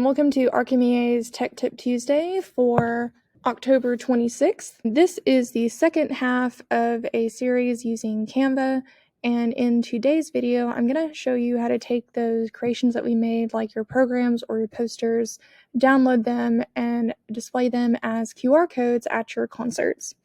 and welcome to ArkMEA's Tech Tip Tuesday for October 26th. This is the second half of a series using Canva, and in today's video, I'm going to show you how to take those creations that we made, like your programs or your posters, download them, and display them as QR codes at your concerts.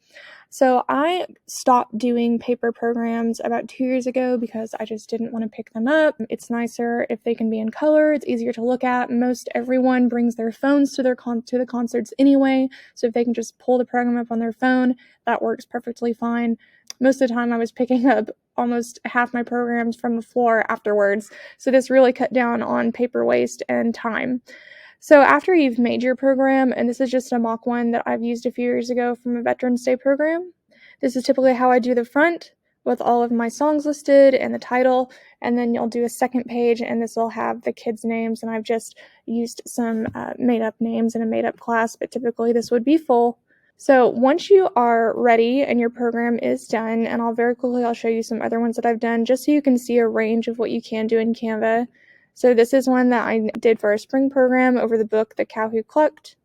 So I stopped doing paper programs about 2 years ago because I just didn't want to pick them up. It's nicer if they can be in color. It's easier to look at. Most everyone brings their phones to the concerts anyway, so if they can just pull the program up on their phone, that works perfectly fine. Most of the time I was picking up almost half my programs from the floor afterwards, so this really cut down on paper waste and time. So after you've made your program, and this is just a mock one that I've used a few years ago from a Veterans Day program, this is typically how I do the front with all of my songs listed and the title, and then you'll do a second page and this will have the kids' names, and I've just used some made-up names in a made-up class, but typically this would be full. So once you are ready and your program is done, and I'll show you some other ones that I've done just so you can see a range of what you can do in Canva. So this is one that I did for a spring program over the book, The Cow Who Clucked.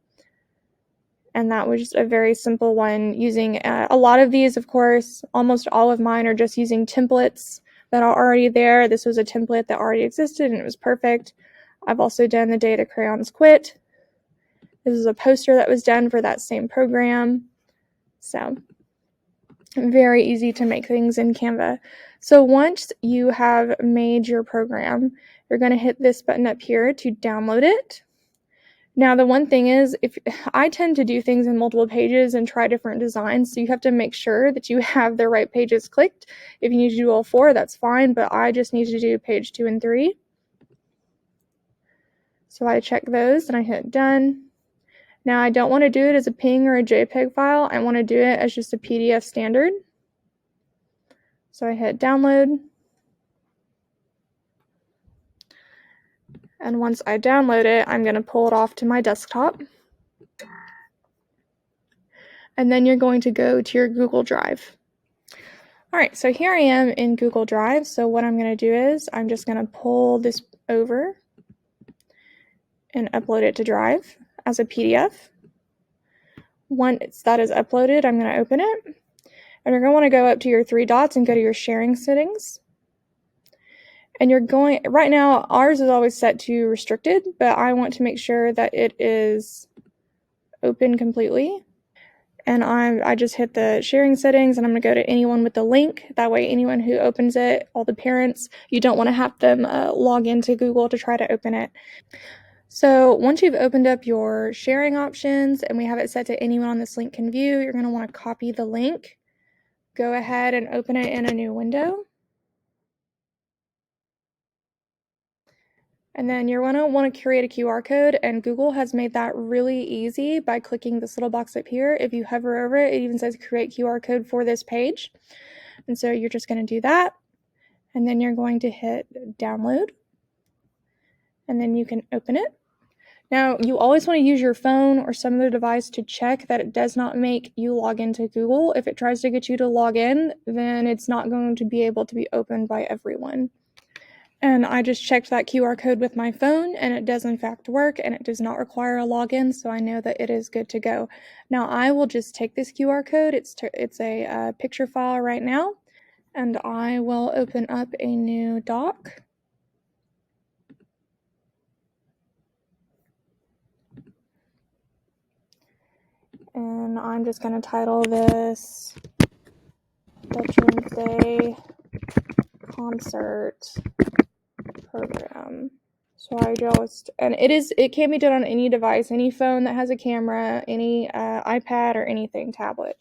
And that was just a very simple one using a lot of these, of course, almost all of mine are just using templates that are already there. This was a template that already existed and it was perfect. I've also done the Day the Crayons Quit. This is a poster that was done for that same program. So very easy to make things in Canva. So once you have made your program, you're going to hit this button up here to download it. Now, the one thing is, if I tend to do things in multiple pages and try different designs, so you have to make sure that you have the right pages clicked. If you need to do all four, that's fine, but I just need to do page 2 and 3. So I check those and I hit done. Now, I don't want to do it as a PNG or a JPEG file. I want to do it as just a PDF standard. So I hit download. And once I download it, I'm going to pull it off to my desktop. And then you're going to go to your Google Drive. All right, so here I am in Google Drive. So what I'm going to do is I'm just going to pull this over and upload it to Drive as a PDF. Once that is uploaded, I'm going to open it. And you're going to want to go up to your 3 dots and go to your sharing settings. And right now, ours is always set to restricted, but I want to make sure that it is open completely. And I just hit the sharing settings and I'm going to go to anyone with the link. That way, anyone who opens it, all the parents, you don't want to have them log into Google to try to open it. So once you've opened up your sharing options and we have it set to anyone on this link can view, you're going to want to copy the link. Go ahead and open it in a new window. And then you're going to want to create a QR code, and Google has made that really easy by clicking this little box up here. If you hover over it, it even says create QR code for this page. And so you're just going to do that. And then you're going to hit download. And then you can open it. Now, you always want to use your phone or some other device to check that it does not make you log into Google. If it tries to get you to log in, then it's not going to be able to be opened by everyone. And I just checked that QR code with my phone, and it does in fact work, and it does not require a login, so I know that it is good to go. Now I will just take this QR code, it's a picture file right now, and I will open up a new doc. And I'm just going to title this Veterans Day Concert Program. So it can be done on any device, any phone that has a camera, any iPad or anything, tablet.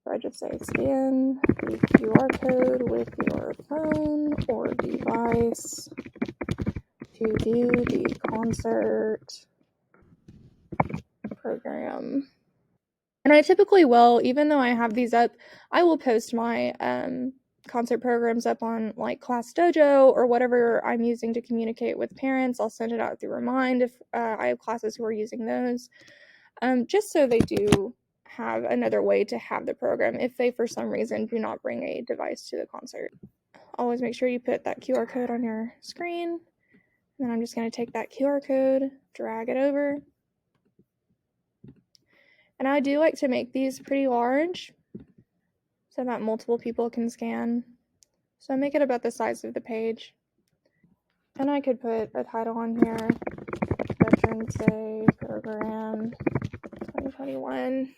So I just say scan the QR code with your phone or device to view the concert program. And I typically will, even though I have these up, I will post my concert programs up on like Class Dojo or whatever I'm using to communicate with parents. I'll send it out through Remind if I have classes who are using those, just so they do have another way to have the program if they for some reason do not bring a device to the concert. Always make sure you put that QR code on your screen, then I'm just going to take that QR code, drag it over. And I do like to make these pretty large so that multiple people can scan. So I make it about the size of the page. And I could put a title on here, Veterans Day Program 2021.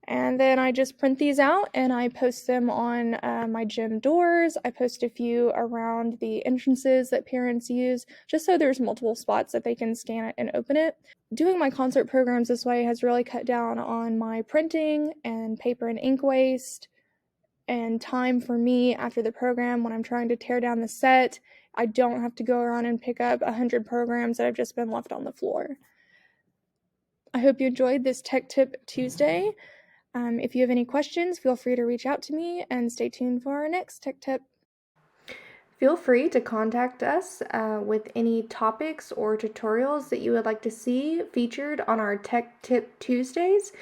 And then I just print these out and I post them on my gym doors. I post a few around the entrances that parents use, just so there's multiple spots that they can scan it and open it. Doing my concert programs this way has really cut down on my printing and paper and ink waste and time for me after the program when I'm trying to tear down the set. I don't have to go around and pick up 100 programs that have just been left on the floor. I hope you enjoyed this Tech Tip Tuesday. If you have any questions, feel free to reach out to me and stay tuned for our next Tech Tip. Feel free to contact us with any topics or tutorials that you would like to see featured on our Tech Tip Tuesdays.